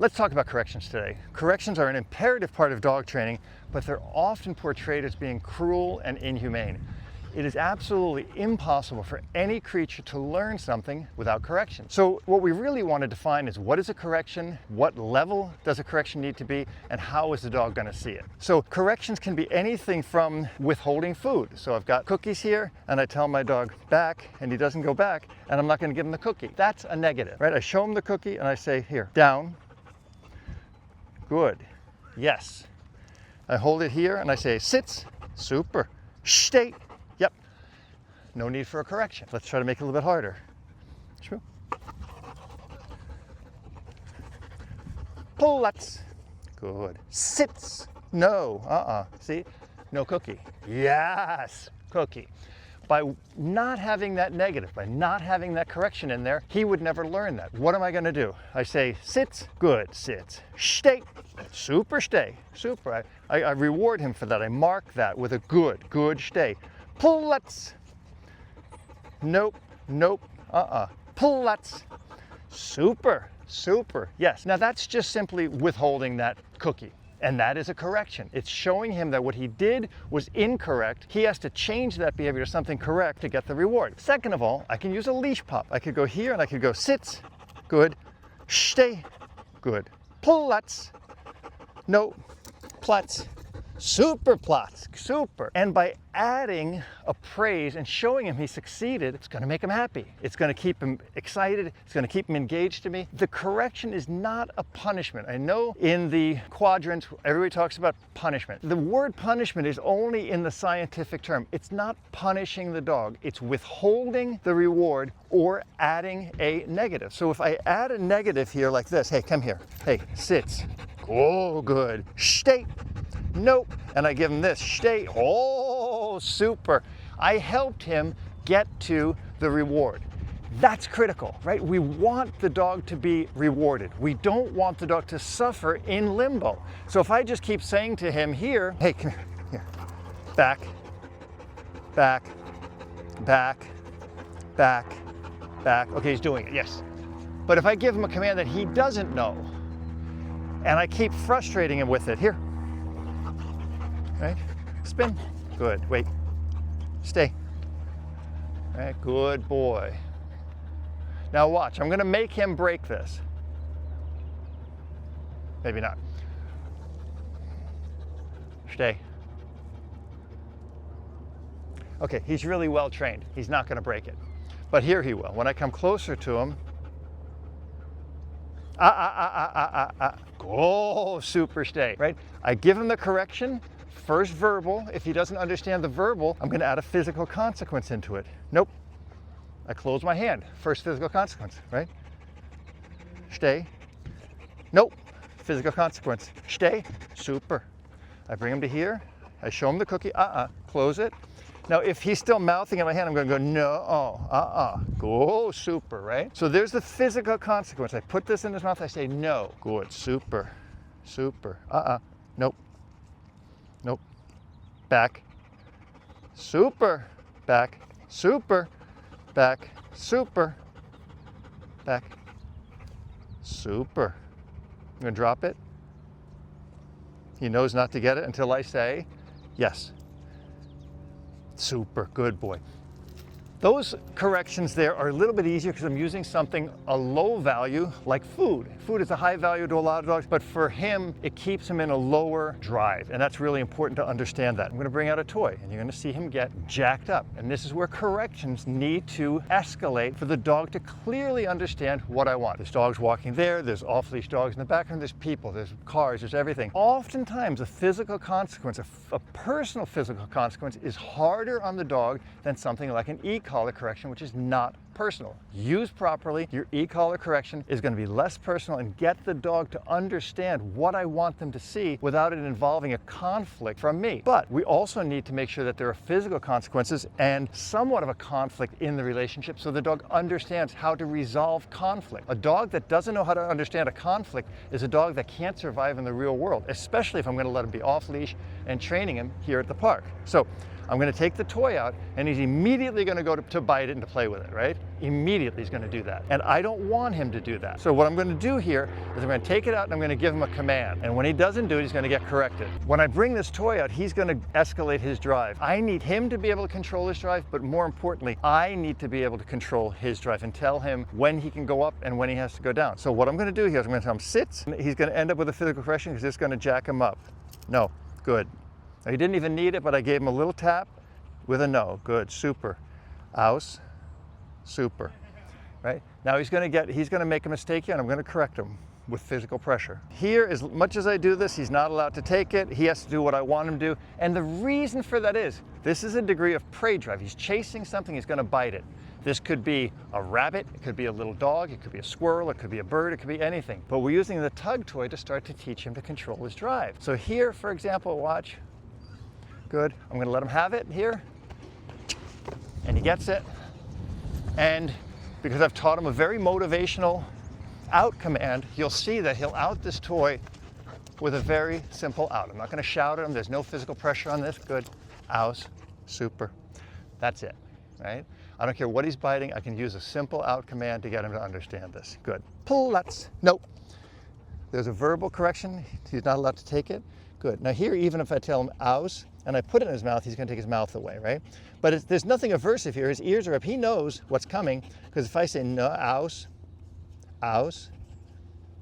Let's talk about corrections today. Corrections are an imperative part of dog training, but they're often portrayed as being cruel and inhumane. It is absolutely impossible for any creature to learn something without correction. So what we really want to define is, what is a correction, what level does a correction need to be, and how is the dog going to see it? So corrections can be anything from withholding food. So I've got cookies here and I tell my dog back and he doesn't go back, and I'm not going to give him the cookie. That's a negative, right? I show him the cookie and I say, here, down, good, yes. I hold it here and I say, sits, super, stay. Yep, no need for a correction. Let's try to make it a little bit harder. Pullets, good. Sits, no, see, no cookie. Yes, cookie. By not having that negative, by not having that correction in there, he would never learn that. What am I gonna do? I say, sits, good, sits. Stay, super stay, super. I reward him for that. I mark that with a good stay. Pullets. Nope, pullets. Super, yes. Now that's just simply withholding that cookie. And that is a correction. It's showing him that what he did was incorrect. He has to change that behavior to something correct to get the reward. Second of all, I can use a leash pop. I could go here and I could go sits, good, stay, good. Pullets. No, plats. Super plots, super. And by adding a praise and showing him he succeeded, it's gonna make him happy. It's gonna keep him excited. It's gonna keep him engaged to me. The correction is not a punishment. I know in the quadrants, everybody talks about punishment. The word punishment is only in the scientific term. It's not punishing the dog. It's withholding the reward or adding a negative. So if I add a negative here like this, hey, come here. Hey, sits. Oh, good. Stay. Nope, and I give him this, stay, oh, super. I helped him get to the reward. That's critical, right? We want the dog to be rewarded. We don't want the dog to suffer in limbo. So if I just keep saying to him here, hey, come here, back, back, back, back, back. Okay, he's doing it, yes. But if I give him a command that he doesn't know, and I keep frustrating him with it, here, right? Spin. Good. Wait. Stay. Right. Good boy. Now watch. I'm going to make him break this. Maybe not. Stay. Okay, he's really well trained. He's not going to break it. But here he will. When I come closer to him, oh, super stay, right? I give him the correction. First verbal. If he doesn't understand the verbal, I'm going to add a physical consequence into it. Nope. I close my hand. First physical consequence, right? Stay. Nope. Physical consequence. Stay. Super. I bring him to here. I show him the cookie. Close it. Now, if he's still mouthing in my hand, I'm going to go, no, Go, super, right? So there's the physical consequence. I put this in his mouth. I say, no. Good. Super. Super. Nope. Nope. Back. Super. Back. Super. Back. Super. Back. Super. I'm going to drop it. He knows not to get it until I say, yes. Super. Good boy. Those corrections there are a little bit easier because I'm using something a low value like food. Food is a high value to a lot of dogs, but for him, it keeps him in a lower drive. And that's really important to understand that. I'm going to bring out a toy and you're going to see him get jacked up. And this is where corrections need to escalate for the dog to clearly understand what I want. There's dogs walking there, there's off-leash dogs in the background, there's people, there's cars, there's everything. Oftentimes a physical consequence, a personal physical consequence is harder on the dog than something like an e-collar correction, which is not personal. Used properly, your e-collar correction is going to be less personal and get the dog to understand what I want them to see without it involving a conflict from me. But we also need to make sure that there are physical consequences and somewhat of a conflict in the relationship so the dog understands how to resolve conflict. A dog that doesn't know how to understand a conflict is a dog that can't survive in the real world, especially if I'm going to let him be off leash and training him here at the park. So I'm going to take the toy out, and he's immediately going to go to bite it and to play with it, right? Immediately he's going to do that. And I don't want him to do that. So what I'm going to do here is I'm going to take it out and I'm going to give him a command. And when he doesn't do it, he's going to get corrected. When I bring this toy out, he's going to escalate his drive. I need him to be able to control his drive, but more importantly, I need to be able to control his drive and tell him when he can go up and when he has to go down. So what I'm going to do here is I'm going to tell him sit. He's going to end up with a physical correction because it's going to jack him up. No, good. Now, he didn't even need it, but I gave him a little tap with a no. Good, super. Aus, super. Right? Now he's going to make a mistake here, and I'm going to correct him with physical pressure. Here, as much as I do this, he's not allowed to take it. He has to do what I want him to do. And the reason for that is, this is a degree of prey drive. He's chasing something, he's going to bite it. This could be a rabbit, it could be a little dog, it could be a squirrel, it could be a bird, it could be anything. But we're using the tug toy to start to teach him to control his drive. So here, for example, watch. Good. I'm going to let him have it here. And he gets it. And because I've taught him a very motivational out command, you'll see that he'll out this toy with a very simple out. I'm not going to shout at him. There's no physical pressure on this. Good. Aus. Super. That's it. Right? I don't care what he's biting. I can use a simple out command to get him to understand this. Good. Pull. That's. Nope. There's a verbal correction. He's not allowed to take it. Good. Now here, even if I tell him aus and I put it in his mouth, he's going to take his mouth away, right? But there's nothing aversive here. His ears are up. He knows what's coming, because if I say no, aus,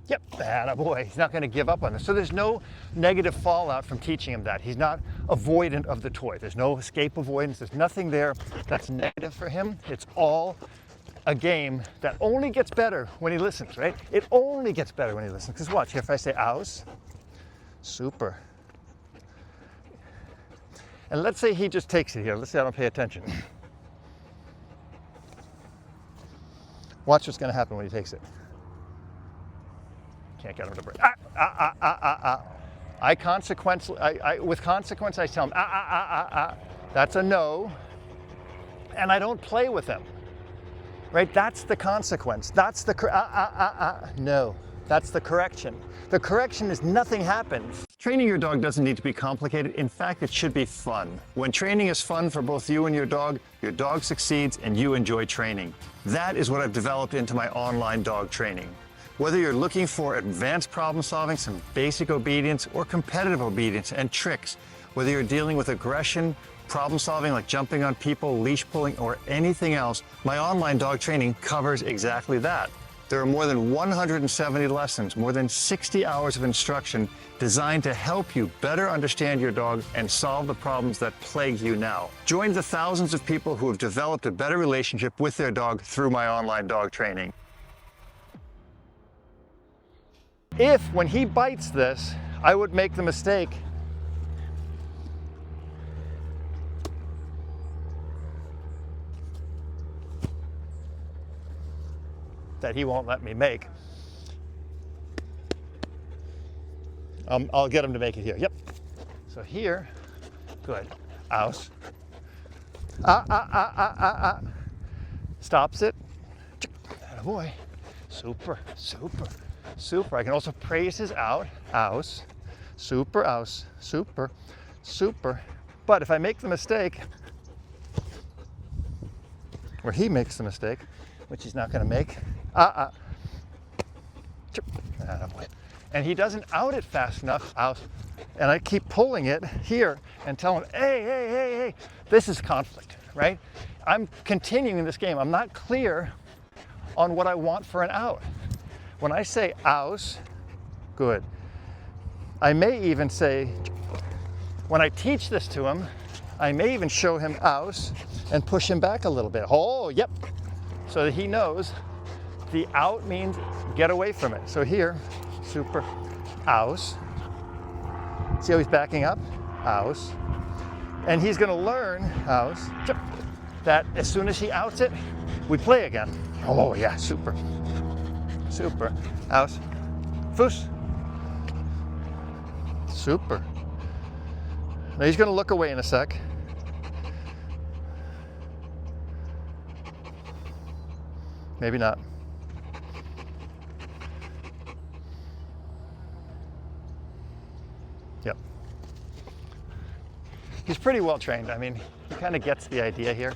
yep, attaboy. He's not going to give up on this. So there's no negative fallout from teaching him that. He's not avoidant of the toy. There's no escape avoidance. There's nothing there that's negative for him. It's all a game that only gets better when he listens, right? It only gets better when he listens. Because watch, here if I say aus, super. And let's say he just takes it here. Let's say I don't pay attention. Watch what's going to happen when he takes it. Can't get him to break. With consequence, I tell him, That's a no. And I don't play with him. Right? That's the consequence. That's the, no. That's the correction. The correction is nothing happens. Training your dog doesn't need to be complicated. In fact, it should be fun. When training is fun for both you and your dog succeeds and you enjoy training. That is what I've developed into my online dog training. Whether you're looking for advanced problem solving, some basic obedience, or competitive obedience and tricks, whether you're dealing with aggression, problem solving like jumping on people, leash pulling, or anything else, my online dog training covers exactly that. There are more than 170 lessons, more than 60 hours of instruction designed to help you better understand your dog and solve the problems that plague you now. Join the thousands of people who have developed a better relationship with their dog through my online dog training. If, when he bites this, I would make the mistake that he won't let me make, I'll get him to make it here. Yep. So here, good. Aus. Stops it. Attaboy. Super, super, super. I can also praise his out. Aus. Super, aus. Super, super. But if I make the mistake, where he makes the mistake, which he's not going to make, and he doesn't out it fast enough, and I keep pulling it here and tell him, hey, this is conflict, right? I'm continuing this game. I'm not clear on what I want for an out. When I say aus, good. I may even say, when I teach this to him, I may even show him aus and push him back a little bit. Oh, yep. So that he knows the out means get away from it. So here, super, aus. See how he's backing up? Aus. And he's going to learn, aus, that as soon as he outs it, we play again. Oh yeah, super. Super. Aus. Fuss. Super. Now he's going to look away in a sec. Maybe not. Yep. He's pretty well trained. I mean, he kind of gets the idea here.